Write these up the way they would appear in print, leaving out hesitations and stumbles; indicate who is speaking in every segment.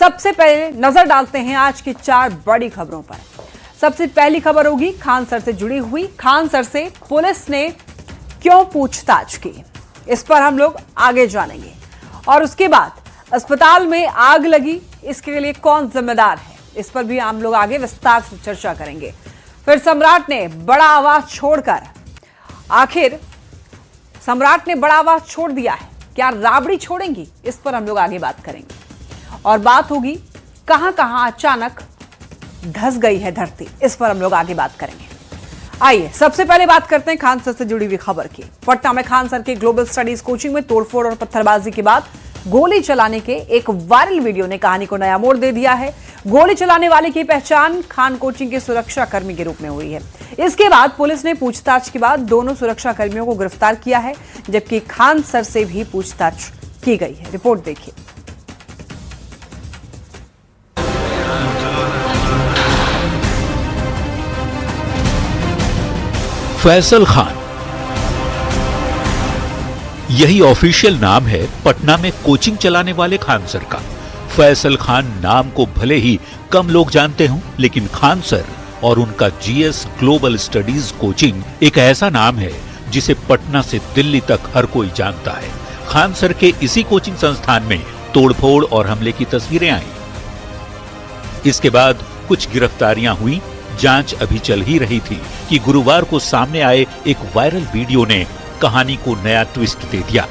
Speaker 1: सबसे पहले नजर डालते हैं आज की 4 बड़ी खबरों पर। सबसे पहली खबर होगी खान सर से जुड़ी हुई। खान सर से पुलिस ने क्यों पूछताछ की, इस पर हम लोग आगे जानेंगे। और उसके बाद अस्पताल में आग लगी, इसके लिए कौन जिम्मेदार है, इस पर भी हम लोग आगे विस्तार से चर्चा करेंगे। फिर सम्राट ने बड़ा आवाज छोड़कर, आखिर सम्राट ने बड़ा आवाज छोड़ दिया है, क्या राबड़ी छोड़ेंगी, इस पर हम लोग आगे बात करेंगे। और बात होगी कहां कहां अचानक धंस गई है धरती, इस पर हम लोग आगे बात करेंगे। आइए सबसे पहले बात करते हैं खान सर से जुड़ी हुई खबर की। पटना में खान सर के ग्लोबल स्टडीज कोचिंग में तोड़फोड़ और पत्थरबाजी के बाद गोली चलाने के एक वायरल वीडियो ने कहानी को नया मोड़ दे दिया है। गोली चलाने वाले की पहचान खान कोचिंग के सुरक्षा कर्मी के रूप में हुई है। इसके बाद पुलिस ने पूछताछ के बाद दोनों सुरक्षा कर्मियों को गिरफ्तार किया है, जबकि खान सर से भी पूछताछ की गई है। रिपोर्ट देखिए।
Speaker 2: फैसल खान, यही ऑफिशियल नाम है पटना में कोचिंग चलाने वाले खान सर का। फैसल खान नाम को भले ही कम लोग जानते हों, लेकिन खान सर और उनका जीएस ग्लोबल स्टडीज कोचिंग एक ऐसा नाम है जिसे पटना से दिल्ली तक हर कोई जानता है। खान सर के इसी कोचिंग संस्थान में तोड़फोड़ और हमले की तस्वीरें आई। इसके बाद कुछ गिरफ्तारियां हुई। जांच अभी चल ही रही थी कि गुरुवार को सामने आए एक वायरल वीडियो ने कहानी को नया ट्विस्ट दे दिया।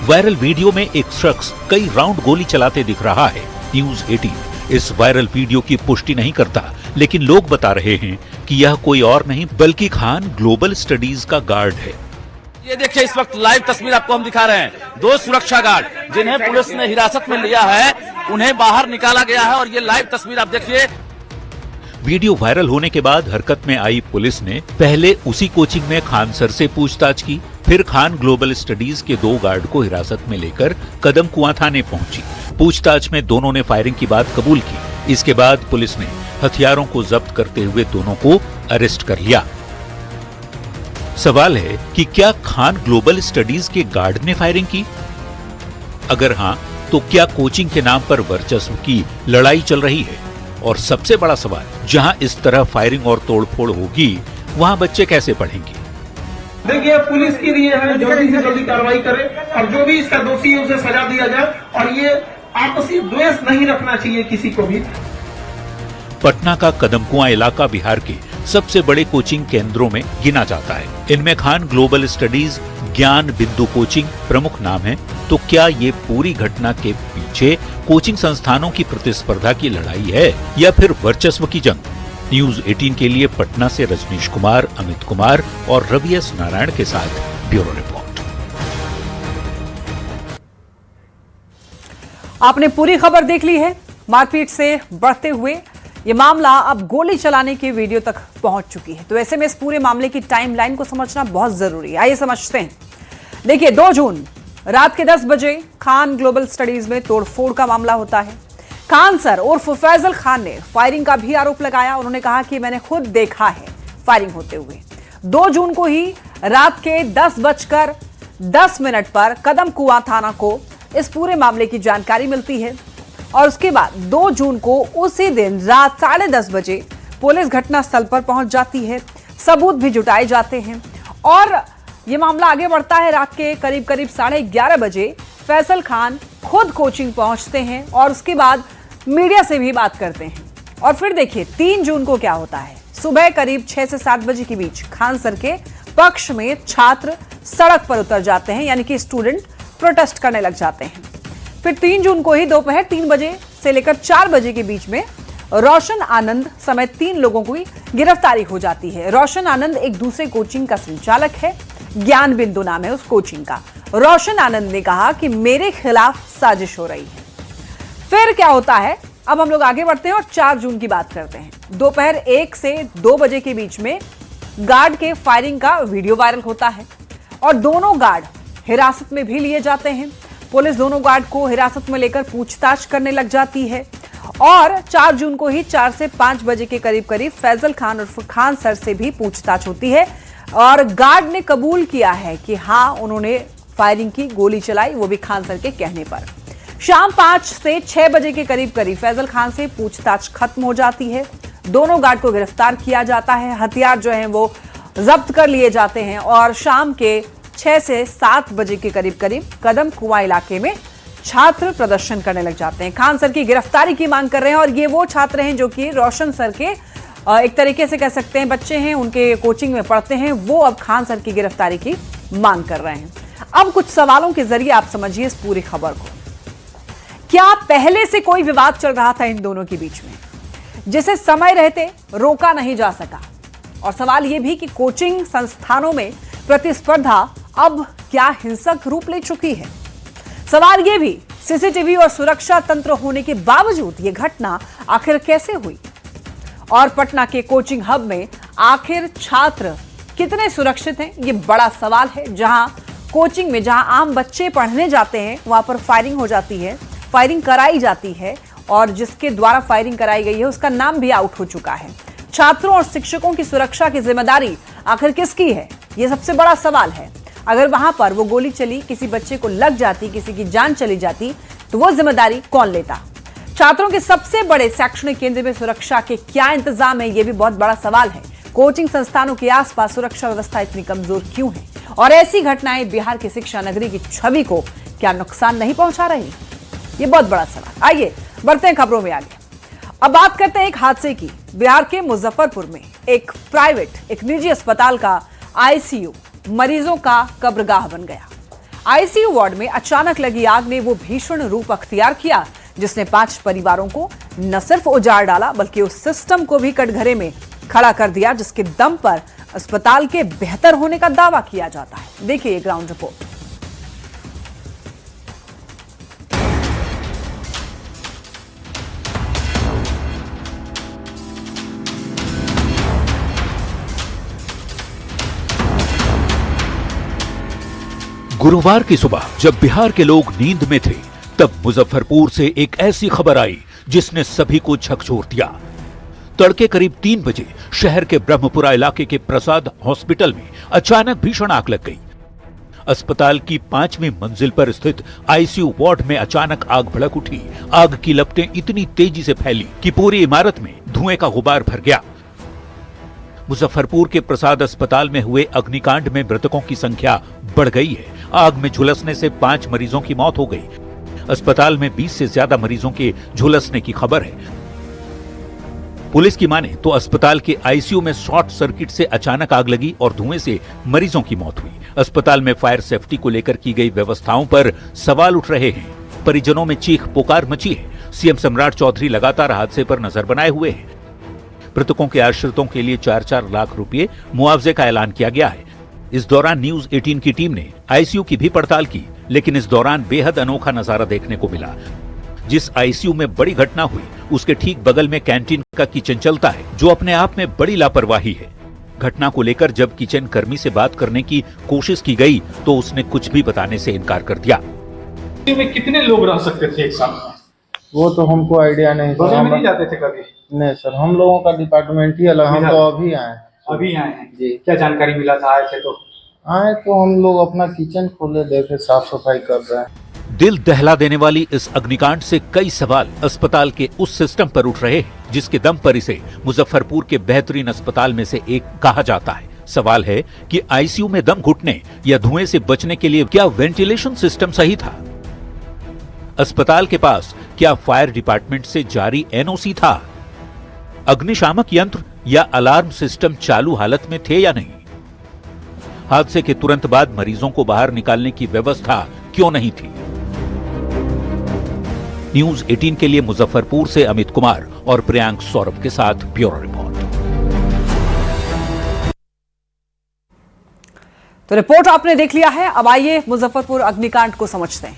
Speaker 2: वायरल वीडियो में एक शख्स कई राउंड गोली चलाते दिख रहा है। न्यूज 18 इस वायरल वीडियो की पुष्टि नहीं करता, लेकिन लोग बता रहे हैं कि यह कोई और नहीं बल्कि खान ग्लोबल स्टडीज का गार्ड है।
Speaker 3: ये देखिए, इस वक्त लाइव तस्वीर आपको हम दिखा रहे हैं। 2 सुरक्षा गार्ड जिन्हें पुलिस ने हिरासत में लिया है, उन्हें बाहर निकाला गया है और ये लाइव तस्वीर आप देखिए।
Speaker 2: वीडियो वायरल होने के बाद हरकत में आई पुलिस ने पहले उसी कोचिंग में खान सर से पूछताछ की, फिर खान ग्लोबल स्टडीज के 2 गार्ड को हिरासत में लेकर कदम कुआं थाने पहुंची। पूछताछ में दोनों ने फायरिंग की बात कबूल की। इसके बाद पुलिस ने हथियारों को जब्त करते हुए दोनों को अरेस्ट कर लिया। सवाल है कि क्या खान ग्लोबल स्टडीज के गार्ड ने फायरिंग की? अगर हां, तो क्या कोचिंग के नाम पर वर्चस्व की लड़ाई चल रही है? और सबसे बड़ा सवाल, जहां इस तरह फायरिंग और तोड़फोड़ होगी, वहां बच्चे कैसे पढ़ेंगे?
Speaker 4: देखिए, पुलिस के लिए है जल्दी से जल्दी कार्रवाई करे और जो भी इसका दोषी है उसे सजा दिया जाए। और ये आपसी द्वेष नहीं रखना चाहिए किसी को भी।
Speaker 2: पटना का कदमकुआं इलाका बिहार के सबसे बड़े कोचिंग केंद्रों में गिना जाता है। इनमें खान ग्लोबल स्टडीज, ज्ञान बिंदु कोचिंग प्रमुख नाम है। तो क्या ये पूरी घटना के पीछे कोचिंग संस्थानों की प्रतिस्पर्धा की लड़ाई है या फिर वर्चस्व की जंग? न्यूज 18 के लिए पटना से रजनीश कुमार, अमित कुमार और रवि एस नारायण के साथ ब्यूरो रिपोर्ट।
Speaker 1: आपने पूरी खबर देख ली है। मारपीट से बढ़ते हुए ये मामला अब गोली चलाने के वीडियो तक पहुंच चुकी है। तो ऐसे में इस पूरे मामले की टाइमलाइन को समझना बहुत जरूरी है। आइए समझते हैं। देखिए, 2 जून रात के 10 बजे खान ग्लोबल स्टडीज में तोड़फोड़ का मामला होता है। खान सर उर्फ फैसल खान ने फायरिंग का भी आरोप लगाया। उन्होंने कहा कि मैंने खुद देखा है फायरिंग होते हुए। 2 जून को ही रात के 10:10 पर कदम कुआं थाना को इस पूरे मामले की जानकारी मिलती है। और उसके बाद 2 जून को उसी दिन रात 10:30 बजे पुलिस घटनास्थल पर पहुंच जाती है। सबूत भी जुटाए जाते हैं और यह मामला आगे बढ़ता है। रात के करीब 11:30 बजे फैसल खान खुद कोचिंग पहुंचते हैं और उसके बाद मीडिया से भी बात करते हैं। और फिर देखिए 3 जून को क्या होता है। सुबह करीब 6 से 7 बजे के बीच खान सर के पक्ष में छात्र सड़क पर उतर जाते हैं, यानी कि स्टूडेंट प्रोटेस्ट करने लग जाते हैं। फिर 3 जून को ही दोपहर 3 बजे से लेकर 4 बजे के बीच में रोशन आनंद समेत 3 लोगों की गिरफ्तारी हो जाती है। रोशन आनंद एक दूसरे कोचिंग का संचालक है, ज्ञान बिंदु नाम है उस कोचिंग का। रोशन आनंद ने कहा कि मेरे खिलाफ साजिश हो रही है। फिर क्या होता है, अब हम लोग आगे बढ़ते हैं और 4 जून की बात करते हैं। दोपहर 1 से 2 बजे के बीच में गार्ड के फायरिंग का वीडियो वायरल होता है और दोनों गार्ड हिरासत में भी लिए जाते हैं। पुलिस दोनों गार्ड को हिरासत में लेकर पूछताछ करने लग जाती है और 4 जून को ही 4 से 5 बजे के करीब फैसल खान उर्फ खान सर से भी पूछताछ होती है और गार्ड ने कबूल किया है कि हाँ, उन्होंने फायरिंग की, गोली चलाई, वो भी खान सर के कहने पर। शाम 5 से 6 बजे के करीब फैजल खान से पूछताछ खत्म हो जाती है। दोनों गार्ड को गिरफ्तार किया जाता है, हथियार जो हैं वो जब्त कर लिए जाते हैं और शाम के 6 से 7 बजे के करीब कदम कुआं इलाके में छात्र प्रदर्शन करने लग जाते हैं। खान सर की गिरफ्तारी की मांग कर रहे हैं और ये वो छात्र हैं जो कि रोशन सर के एक तरीके से कह सकते हैं बच्चे हैं, उनके कोचिंग में पढ़ते हैं, वो अब खान सर की गिरफ्तारी की मांग कर रहे हैं। अब कुछ सवालों के जरिए आप समझिए इस पूरी खबर को। क्या पहले से कोई विवाद चल रहा था इन दोनों के बीच में जिसे समय रहते रोका नहीं जा सका? और सवाल यह भी कि कोचिंग संस्थानों में प्रतिस्पर्धा अब क्या हिंसक रूप ले चुकी है? सवाल यह भी सीसीटीवी और सुरक्षा तंत्र होने के बावजूद यह घटना आखिर कैसे हुई? और पटना के कोचिंग हब में आखिर छात्र कितने सुरक्षित हैं? यह बड़ा सवाल है। जहां कोचिंग में जहां आम बच्चे पढ़ने जाते हैं वहां पर फायरिंग हो जाती है, फायरिंग कराई जाती है और जिसके द्वारा फायरिंग कराई गई है उसका नाम भी आउट हो चुका है। छात्रों और शिक्षकों की सुरक्षा की जिम्मेदारी आखिर किसकी है? यह सबसे बड़ा सवाल है। अगर वहां पर वो गोली चली, किसी बच्चे को लग जाती, किसी की जान चली जाती, तो वो जिम्मेदारी कौन लेता? छात्रों के सबसे बड़े शैक्षणिक केंद्र में सुरक्षा के क्या इंतजाम है? यह भी बहुत बड़ा सवाल है। कोचिंग संस्थानों के आसपास सुरक्षा व्यवस्था इतनी कमजोर क्यों है? और ऐसी घटनाएं बिहार की शिक्षा नगरी की छवि को क्या नुकसान नहीं पहुंचा रही? ये बहुत बड़ा सवाल। आइए बढ़ते हैं खबरों में आगे। अब बात करते हैं एक हादसे की। बिहार के मुजफ्फरपुर में एक निजी अस्पताल का आईसीयू मरीजों का कब्रगाह बन गया। आईसीयू वार्ड में अचानक लगी आग ने वो भीषण रूप अख्तियार किया जिसने 5 परिवारों को न सिर्फ उजाड़ डाला बल्कि उस सिस्टम को भी कटघरे में खड़ा कर दिया जिसके दम पर अस्पताल के बेहतर होने का दावा किया जाता है। देखिए ये ग्राउंड रिपोर्ट।
Speaker 2: गुरुवार की सुबह जब बिहार के लोग नींद में थे तब मुजफ्फरपुर से एक ऐसी खबर आई जिसने सभी को झकझोर दिया। तड़के करीब 3 बजे शहर के ब्रह्मपुरा इलाके के प्रसाद हॉस्पिटल में अचानक भीषण आग लग गई। अस्पताल की 5वीं मंजिल पर स्थित आईसीयू वार्ड में अचानक आग भड़क उठी। आग की लपटें इतनी तेजी से फैली कि पूरी इमारत में धुएं का गुबार भर गया। मुजफ्फरपुर के प्रसाद अस्पताल में हुए अग्निकांड में मृतकों की संख्या बढ़ गई है। आग में झुलसने से 5 मरीजों की मौत हो गई। अस्पताल में 20 से ज्यादा मरीजों के झुलसने की खबर है। पुलिस की माने तो अस्पताल के आईसीयू में शॉर्ट सर्किट से अचानक आग लगी और धुएं से मरीजों की मौत हुई। अस्पताल में फायर सेफ्टी को लेकर की गई व्यवस्थाओं पर सवाल उठ रहे हैं। परिजनों में चीख पुकार मची है। सीएम सम्राट चौधरी लगातार हादसे पर नजर बनाए हुए हैं। मृतकों के आश्रितों के लिए 4-4 लाख रुपए मुआवजे का ऐलान किया गया है। इस दौरान न्यूज 18 की टीम ने आईसीयू की भी पड़ताल की, लेकिन इस दौरान बेहद अनोखा नजारा देखने को मिला। जिस आईसीयू में बड़ी घटना हुई उसके ठीक बगल में कैंटीन का किचन चलता है, जो अपने आप में बड़ी लापरवाही है। घटना को लेकर जब किचन कर्मी से बात करने की कोशिश की गई तो उसने कुछ भी बताने से इनकार कर दिया।
Speaker 5: में कितने लोग रह सकते थे एक साथ में?
Speaker 6: वो तो हमको आइडिया नहीं सर।
Speaker 5: हम नहीं जाते थे कभी?
Speaker 6: नहीं सर, हम लोगों का डिपार्टमेंट ही अलग। हम तो अभी आए
Speaker 5: हैं
Speaker 6: जी।
Speaker 5: क्या जानकारी मिला था? आए थे तो
Speaker 6: हम लोग अपना किचन खोले, देखे साफ सफाई कर रहे हैं।
Speaker 2: दिल दहला देने वाली इस अग्निकांड से कई सवाल अस्पताल के उस सिस्टम पर उठ रहे हैं जिसके दम पर इसे मुजफ्फरपुर के बेहतरीन अस्पताल में से एक कहा जाता है। सवाल है कि आईसीयू में दम घुटने या धुएं से बचने के लिए क्या वेंटिलेशन सिस्टम सही था? अस्पताल के पास क्या फायर डिपार्टमेंट से जारी एनओसी था? अग्निशामक यंत्र या अलार्म सिस्टम चालू हालत में थे या नहीं? हादसे के तुरंत बाद मरीजों को बाहर निकालने की व्यवस्था क्यों नहीं थी? न्यूज 18 के लिए मुजफ्फरपुर से अमित कुमार और प्रियांक सौरभ के साथ ब्यूरो रिपोर्ट।
Speaker 1: तो रिपोर्ट आपने देख लिया है। अब आइए मुजफ्फरपुर अग्निकांड को समझते हैं।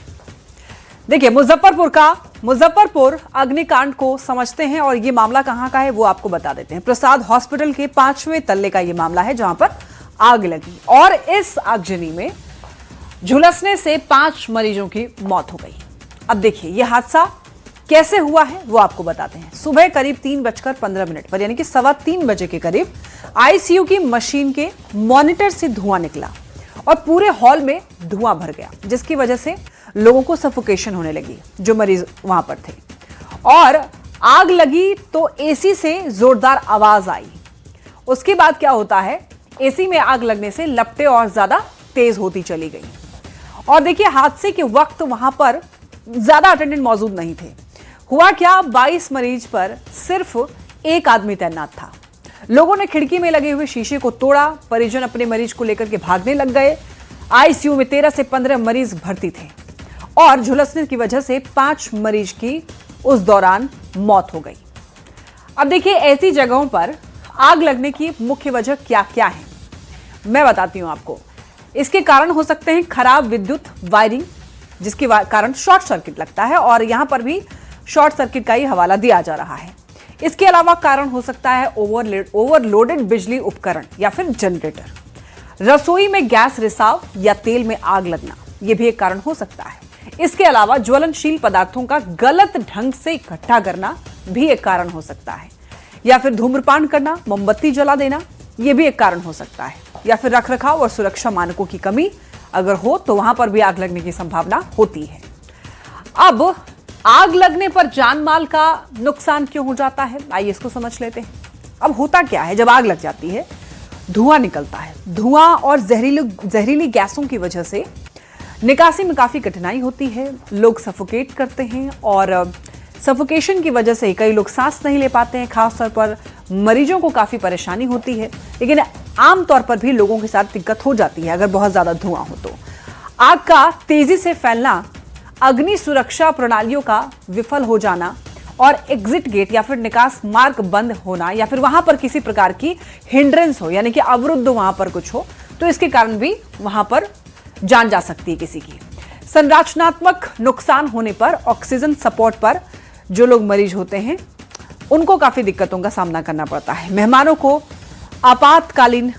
Speaker 1: देखिए मुजफ्फरपुर अग्निकांड को समझते हैं और ये मामला कहां का है वो आपको बता देते हैं। प्रसाद हॉस्पिटल के 5वें तल्ले का ये मामला है जहां पर आग लगी और इस आगजनी में झुलसने से 5 मरीजों की मौत हो गई। अब देखिए यह हादसा कैसे हुआ है वो आपको बताते हैं। सुबह करीब 3:15 पर यानी कि 3:15 बजे के करीब आईसीयू की मशीन के मॉनिटर से धुआं निकला और पूरे हॉल में धुआं भर गया, जिसकी वजह से लोगों को सफोकेशन होने लगी, जो मरीज वहां पर थे, और आग लगी तो एसी से जोरदार आवाज आई। उसके बाद क्या होता है, एसी में आग लगने से लपटें और ज्यादा तेज होती चली गई। और देखिए, हादसे के वक्त वहां पर ज्यादा अटेंडेंट मौजूद नहीं थे। हुआ क्या, 22 मरीज पर सिर्फ एक आदमी तैनात था। लोगों ने खिड़की में लगे हुए शीशे को तोड़ा, परिजन अपने मरीज को लेकर के भागने लग गए। आईसीयू में 13 से 15 मरीज भर्ती थे और झुलसने की वजह से 5 मरीज की उस दौरान मौत हो गई। अब देखिए, ऐसी जगहों पर आग लगने की मुख्य वजह क्या क्या है, मैं बताती हूं आपको। इसके कारण हो सकते हैं खराब विद्युत वायरिंग, जिसके कारण शॉर्ट सर्किट लगता है, और यहां पर भी शॉर्ट सर्किट का ही हवाला दिया जा रहा है। इसके अलावा कारण हो सकता है ओवरलोडेड बिजली उपकरण या फिर जनरेटर, रसोई में गैस रिसाव या तेल में आग लगना, यह भी एक कारण हो सकता है। इसके अलावा ज्वलनशील पदार्थों का गलत ढंग से इकट्ठा करना भी एक कारण हो सकता है, या फिर धूम्रपान करना, मोमबत्ती जला देना, यह भी एक कारण हो सकता है, या फिर रखरखाव और सुरक्षा मानकों की कमी अगर हो तो वहां पर भी आग लगने की संभावना होती है। अब आग लगने पर जान माल का नुकसान क्यों हो जाता है, आइए इसको समझ लेते हैं। अब होता क्या है, जब आग लग जाती है धुआं निकलता है। धुआं और जहरीली गैसों की वजह से निकासी में काफी कठिनाई होती है, लोग सफोकेट करते हैं, और सफोकेशन की वजह से कई लोग सांस नहीं ले पाते हैं। खासतौर पर मरीजों को काफी परेशानी होती है, लेकिन आमतौर पर भी लोगों के साथ दिक्कत हो जाती है अगर बहुत ज्यादा धुआं हो तो। आग का तेजी से फैलना, अग्नि सुरक्षा प्रणालियों का विफल हो जाना, और एग्जिट गेट या फिर निकास मार्ग बंद होना, या फिर वहां पर किसी प्रकार की हिंड्रेंस हो, यानी कि अवरुद्ध वहां पर कुछ हो, तो इसके कारण भी वहां पर जान जा सकती है किसी की। संरचनात्मक नुकसान होने पर ऑक्सीजन सपोर्ट पर जो लोग मरीज होते हैं उनको काफी दिक्कतों का सामना करना पड़ता है। मेहमानों को आपातकालीन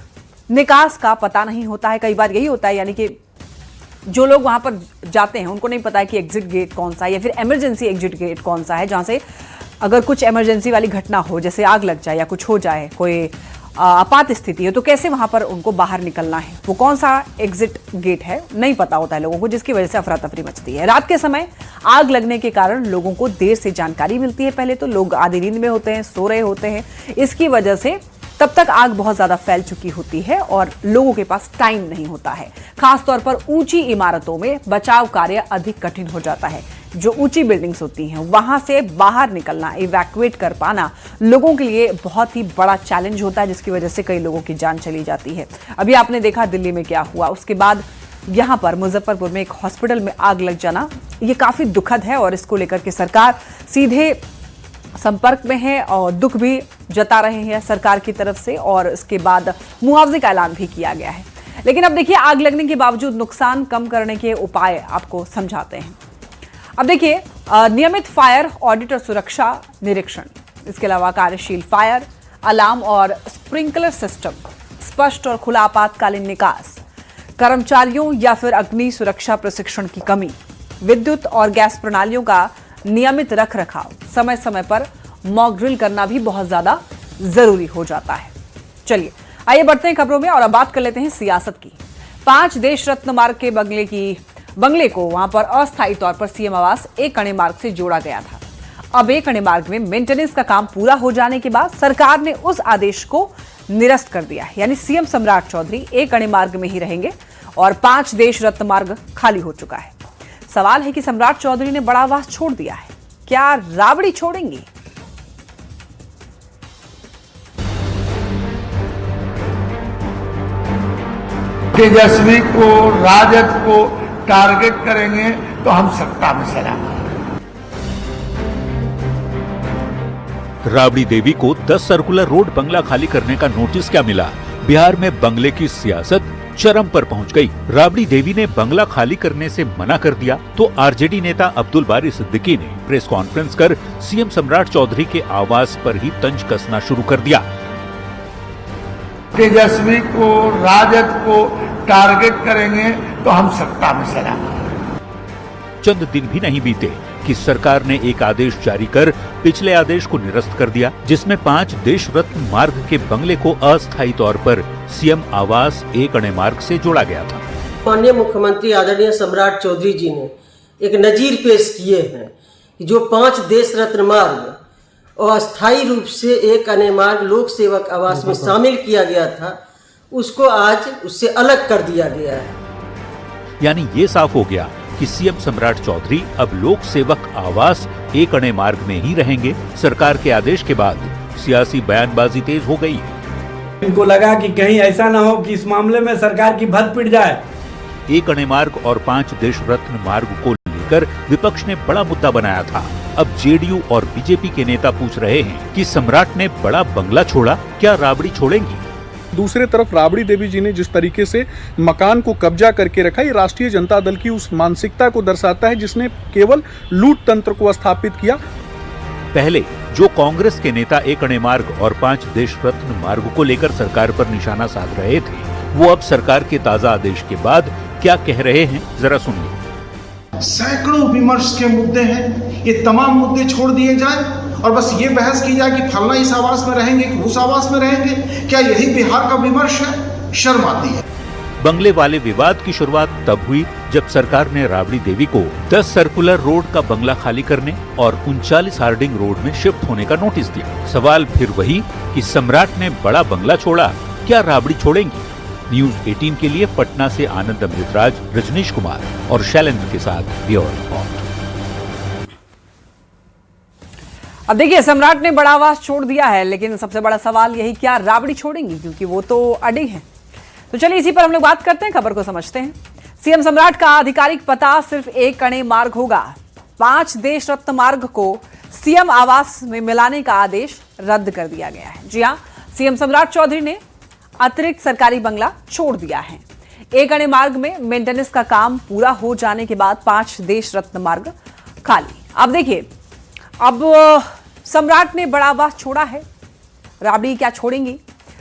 Speaker 1: निकास का पता नहीं होता है, कई बार यही होता है, यानी कि जो लोग वहां पर जाते हैं उनको नहीं पता है कि एग्जिट गेट कौन सा है या फिर इमरजेंसी एग्जिट गेट कौन सा है, जहां से अगर कुछ इमरजेंसी वाली घटना हो, जैसे आग लग जाए या कुछ हो जाए, कोई आपात स्थिति है, तो कैसे वहां पर उनको बाहर निकलना है, वो कौन सा एग्जिट गेट है, नहीं पता होता है लोगों को, जिसकी वजह से अफरा तफरी मचती है। रात के समय आग लगने के कारण लोगों को देर से जानकारी मिलती है। पहले तो लोग आधी नींद में होते हैं, सो रहे होते हैं, इसकी वजह से तब तक आग बहुत ज्यादा फैल चुकी होती है और लोगों के पास टाइम नहीं होता है। खासतौर पर ऊंची इमारतों में बचाव कार्य अधिक कठिन हो जाता है। जो ऊंची बिल्डिंग्स होती हैं वहां से बाहर निकलना, इवैक्यूएट कर पाना लोगों के लिए बहुत ही बड़ा चैलेंज होता है, जिसकी वजह से कई लोगों की जान चली जाती है। अभी आपने देखा दिल्ली में क्या हुआ, उसके बाद यहां पर मुजफ्फरपुर में एक हॉस्पिटल में आग लग जाना, ये काफी दुखद है और इसको लेकर के सरकार सीधे संपर्क में है और दुख भी जता रहे हैं सरकार की तरफ से, और इसके बाद मुआवजे का ऐलान भी किया गया है। लेकिन अब देखिए, आग लगने के बावजूद नुकसान कम करने के उपाय आपको समझाते हैं। अब देखिए, नियमित फायर ऑडिट और सुरक्षा निरीक्षण, इसके अलावा कार्यशील फायर अलार्म और स्प्रिंकलर सिस्टम, स्पष्ट और खुला आपातकालीन निकास, कर्मचारियों या फिर अग्नि सुरक्षा प्रशिक्षण की कमी, विद्युत और गैस प्रणालियों का नियमित रखरखाव, समय समय पर मॉक ड्रिल करना भी बहुत ज्यादा जरूरी हो जाता है। चलिए आइए बढ़ते हैं खबरों में और अब बात कर लेते हैं सियासत की। 5 देश रत्न मार्ग के बंगले को वहां पर अस्थायी तौर पर सीएम आवास एक अणे मार्ग से जोड़ा गया था। अब एक अणे मार्ग में मेंटेनेंस का काम पूरा हो जाने के बाद सरकार ने उस आदेश को निरस्त कर दिया है, यानी सीएम सम्राट चौधरी एक अणे मार्ग में ही रहेंगे और 5 देश रत्न मार्ग खाली हो चुका है। सवाल है कि सम्राट चौधरी ने बड़ा आवास छोड़ दिया है, क्या राबड़ी छोड़ेंगी?
Speaker 7: तेजस्वी को, राजद को टारगेट करेंगे तो हम सत्ता में चलाएंगे।
Speaker 2: राबड़ी देवी को 10 सर्कुलर रोड बंगला खाली करने का नोटिस क्या मिला? बिहार में बंगले की सियासत चरम पर पहुंच गई। राबड़ी देवी ने बंगला खाली करने से मना कर दिया तो आरजेडी नेता अब्दुल बारी सिद्दीकी ने प्रेस कॉन्फ्रेंस कर सीएम सम्राट चौधरी के आवास पर ही तंज कसना शुरू कर दिया।
Speaker 7: तेजस्वी को, राजद को टारगेट करेंगे तो हम सत्ता में चलाएंगे।
Speaker 2: चंद दिन भी नहीं बीते कि सरकार ने एक आदेश जारी कर पिछले आदेश को निरस्त कर दिया, जिसमें 5 देश रत्न मार्ग के बंगले को अस्थायी तौर पर सीएम आवास एक अणे मार्ग से जोड़ा गया था।
Speaker 8: माननीय मुख्यमंत्री आदरणीय सम्राट चौधरी जी ने एक नज़ीर पेश किए हैं कि जो 5 देश रत्न मार्ग और अस्थायी रूप से एक अन्य मार्ग लोक सेवक आवास में शामिल किया गया था, उसको आज उससे अलग कर दिया गया है।
Speaker 2: यानी ये साफ हो गया कि सीएम सम्राट चौधरी अब लोक सेवक आवास एक अणे मार्ग में ही रहेंगे। सरकार के आदेश के बाद सियासी बयानबाजी तेज हो गई है।
Speaker 9: इनको लगा कि कहीं ऐसा ना हो कि इस मामले में सरकार की भद पिट जाए।
Speaker 2: एक अणे मार्ग और 5 देश रत्न मार्ग को लेकर विपक्ष ने बड़ा मुद्दा बनाया था। अब जेडीयू और बीजेपी के नेता पूछ रहे हैं कि सम्राट ने बड़ा बंगला छोड़ा, क्या राबड़ी छोड़ेंगी?
Speaker 10: दूसरे तरफ राबड़ी देवी जी ने जिस तरीके से मकान को कब्जा करके रखा, ये राष्ट्रीय जनता दल की उस मानसिकता को दर्शाता है जिसने केवल लूट तंत्र को स्थापित किया।
Speaker 2: पहले जो कांग्रेस के नेता एक अणे मार्ग और 5 देश रत्न मार्ग को लेकर सरकार पर निशाना साध रहे थे, वो अब सरकार के ताजा आदेश के बाद क्या कह रहे हैं, जरा सुनिए।
Speaker 11: सैकड़ों विमर्श के मुद्दे हैं, ये तमाम मुद्दे छोड़ दिए जाए और बस ये बहस की जाए कि फलना इस आवास में रहेंगे कि उस आवास में रहेंगे। क्या यही बिहार का विमर्श है? शर्म आती है।
Speaker 2: बंगले वाले विवाद की शुरुआत तब हुई जब सरकार ने राबड़ी देवी को 10 सर्कुलर रोड का बंगला खाली करने और 39 हार्डिंग रोड में शिफ्ट होने का नोटिस दिया। सवाल फिर वही कि सम्राट ने बड़ा बंगला छोड़ा, क्या राबड़ी छोड़ेंगी? न्यूज 18 के लिए पटना से आनंद अमृतराज, रजनीश कुमार और शैलेंद्र के साथ ब्यूरो रिपोर्ट।
Speaker 1: अब देखिए, सम्राट ने बड़ा आवास छोड़ दिया है, लेकिन सबसे बड़ा सवाल यही, क्या राबड़ी छोड़ेंगी? क्योंकि वो तो अड़ी है। तो चलिए इसी पर हम लोग बात करते हैं, खबर को समझते हैं। सीएम सम्राट का आधिकारिक पता सिर्फ एक अणे मार्ग होगा। 5 देश रत्न मार्ग को सीएम आवास में मिलाने का आदेश रद्द कर दिया गया है। जी हां, सीएम सम्राट चौधरी ने अतिरिक्त सरकारी बंगला छोड़ दिया है। एक अणे मार्ग में मेंटेनेंस का काम पूरा हो जाने के बाद 5 देश रत्न मार्ग खाली। अब देखिए, अब सम्राट ने बड़ा आवास छोड़ा है, राबड़ी क्या छोड़ेंगी?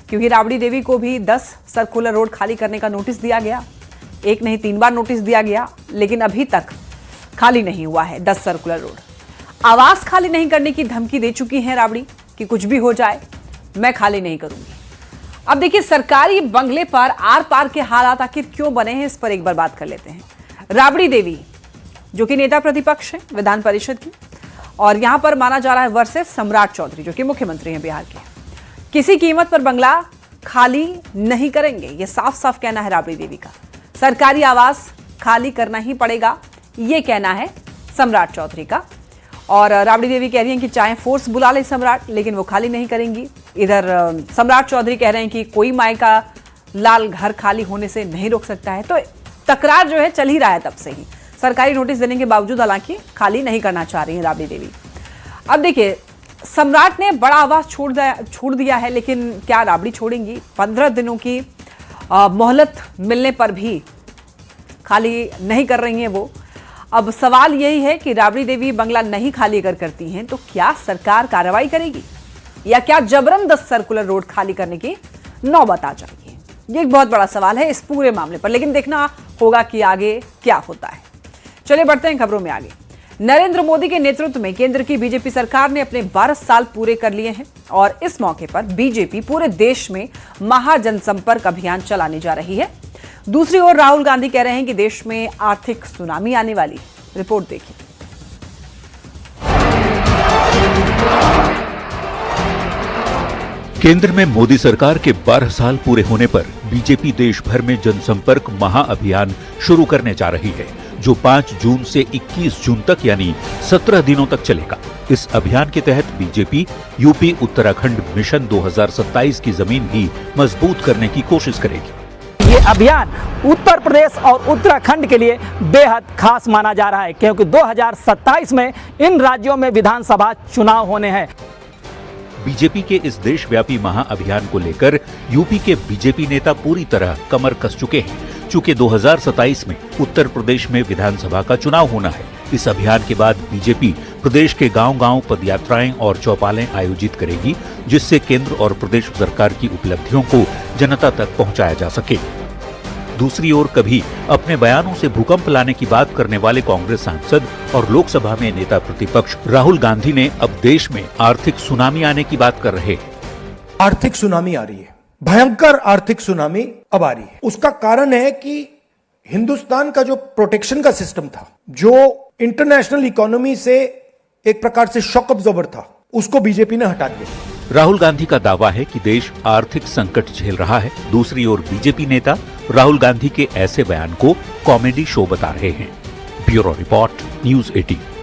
Speaker 1: क्योंकि राबड़ी देवी को भी 10 सर्कुलर रोड खाली करने का नोटिस दिया गया। एक नहीं 3 बार नोटिस दिया गया, लेकिन अभी तक खाली नहीं हुआ है 10 सर्कुलर रोड। आवास खाली नहीं करने की धमकी दे चुकी है राबड़ी कि कुछ भी हो जाए मैं खाली नहीं करूंगी। अब देखिए, सरकारी बंगले पर आर पार के हालात आखिर क्यों बने हैं, इस पर एक बार बात कर लेते हैं। राबड़ी देवी जो कि नेता प्रतिपक्ष है विधान परिषद की, और यहां पर माना जा रहा है वर्सेस सम्राट चौधरी जो कि मुख्यमंत्री हैं बिहार के, किसी कीमत पर बंगला खाली नहीं करेंगे, यह साफ साफ कहना है राबड़ी देवी का। सरकारी आवास खाली करना ही पड़ेगा, यह कहना है सम्राट चौधरी का। और राबड़ी देवी कह रही हैं कि चाहे फोर्स बुला ले सम्राट, लेकिन वो खाली नहीं करेंगी। इधर सम्राट चौधरी कह रहे हैं कि कोई माई का लाल घर खाली होने से नहीं रोक सकता है। तो तकरार जो है चल ही रहा है तब से ही, सरकारी नोटिस देने के बावजूद हालांकि खाली नहीं करना चाह रही है राबड़ी देवी। अब देखिए, सम्राट ने बड़ा आवास छोड़ दिया है, लेकिन क्या राबड़ी छोड़ेंगी? 15 दिनों की मोहलत मिलने पर भी खाली नहीं कर रही हैं वो। अब सवाल यही है कि राबड़ी देवी बंगला नहीं खाली अगर करती हैं तो क्या सरकार कार्रवाई करेगी, या क्या जबरन 10 सर्कुलर रोड खाली करने की नौबत आ जाएगी? ये एक बहुत बड़ा सवाल है इस पूरे मामले पर, लेकिन देखना होगा कि आगे क्या होता है। चलिए बढ़ते हैं खबरों में आगे। नरेंद्र मोदी के नेतृत्व में केंद्र की बीजेपी सरकार ने अपने 12 साल पूरे कर लिए हैं और इस मौके पर बीजेपी पूरे देश में महाजनसंपर्क अभियान चलाने जा रही है। दूसरी ओर राहुल गांधी कह रहे हैं कि देश में आर्थिक सुनामी आने वाली। रिपोर्ट देखिए।
Speaker 2: केंद्र में मोदी सरकार के 12 साल पूरे होने पर बीजेपी देश भर में जनसंपर्क महाअभियान शुरू करने जा रही है, जो 5 जून से 21 जून तक यानी 17 दिनों तक चलेगा। इस अभियान के तहत बीजेपी यूपी उत्तराखंड मिशन 2027 की जमीन भी मजबूत करने की कोशिश करेगी।
Speaker 12: ये अभियान उत्तर प्रदेश और उत्तराखंड के लिए बेहद खास माना जा रहा है, क्योंकि 2027 में इन राज्यों में विधानसभा चुनाव होने हैं।
Speaker 2: बीजेपी के इस देशव्यापी महाअभियान को लेकर यूपी के बीजेपी नेता पूरी तरह कमर कस चुके हैं। चूंकि 2027 में उत्तर प्रदेश में विधानसभा का चुनाव होना है, इस अभियान के बाद बीजेपी प्रदेश के गांव-गांव पदयात्राएं और चौपालें आयोजित करेगी, जिससे केंद्र और प्रदेश सरकार की उपलब्धियों को जनता तक पहुंचाया जा सके। दूसरी ओर कभी अपने बयानों से भूकंप लाने की बात करने वाले कांग्रेस सांसद और लोकसभा में नेता प्रतिपक्ष राहुल गांधी ने अब देश में आर्थिक सुनामी आने की बात कर रहे हैं।
Speaker 13: आर्थिक सुनामी आ रही है, भयंकर आर्थिक सुनामी अब आ रही है। उसका कारण है कि हिंदुस्तान का जो प्रोटेक्शन का सिस्टम था, जो इंटरनेशनल इकोनॉमी से एक प्रकार से शॉक अब्जॉर्बर था, उसको बीजेपी ने हटा दिया।
Speaker 2: राहुल गांधी का दावा है कि देश आर्थिक संकट झेल रहा है। दूसरी ओर बीजेपी नेता राहुल गांधी के ऐसे बयान को कॉमेडी शो बता रहे हैं। Bureau report, news 18।